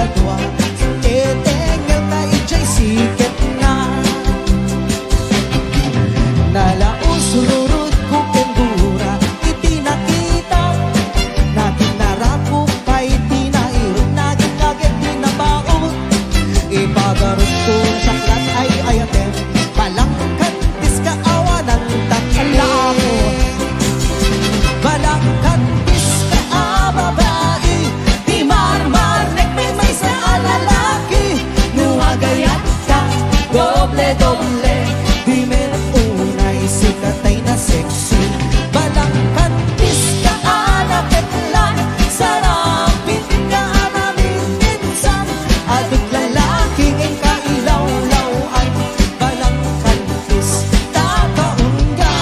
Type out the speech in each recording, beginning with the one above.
madwa Tetengel na ijay siket na Nalaos rurut ko kendura Iti nakita Natin narapok pa iti nairot Naging kaget pinabaot Ipagarot ko saklat ay ayatem Balangkan dis kaawa ng takla Balangkan dis kaababae Di marmarnek may sa alalaki Nuhagayat ka doble-doble Di men unay sikatay na sexy Balangkan dis kaanapetlan Sarapit ka namin minsan Adik lalaki ng kailaw-lawan Balangkan dis tataunga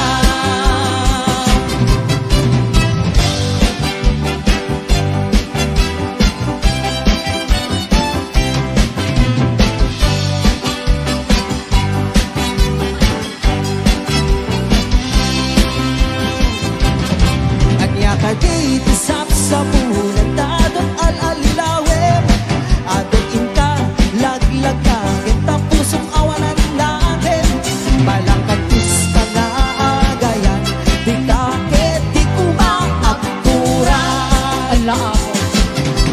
Kajay tisap sa bulan Dadon al-alilawem Adon inka laglagan Tapusong awanan natin Balangkan tis ka na agayan Di kakit di kumaakura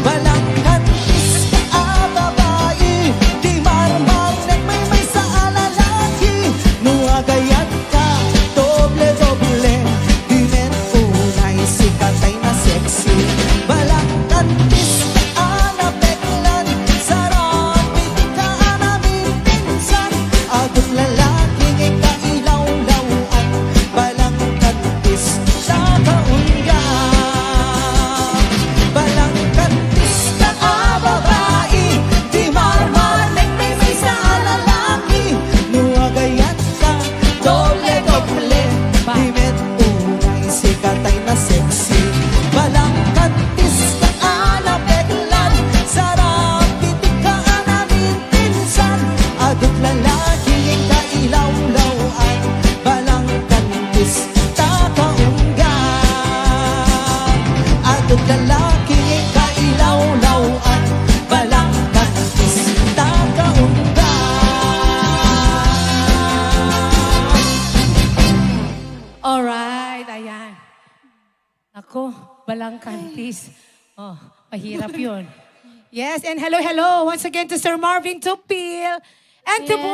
Balangkan tis ka babae Di marmarnek may sa alalaki Nuagayan ka doble-doble Di men unay sikatay na sexy Balangkan tis anapeklan Sarapit ka namin pinsan Agot lalaki ngay kailaw-lawan Balangkan tis tataunga Balangkan tis ka babae Di marmarnek may sa alalaki Nuagayan ka doble-doble Di men unay sikatay na sexy Balangkan tis ka anapeklan Sarapit ka namin pinsan Agot lalaki ng kailaw-lawan Balangkan tis tataunga Agot lalaki ng kailaw-lawan Balangkan tis tataunga Alright, ayan. Ako, balangkantis. Oh, mahirap yun. Yes, and hello once again to Sir Marvin Tupil and to Yes. Boss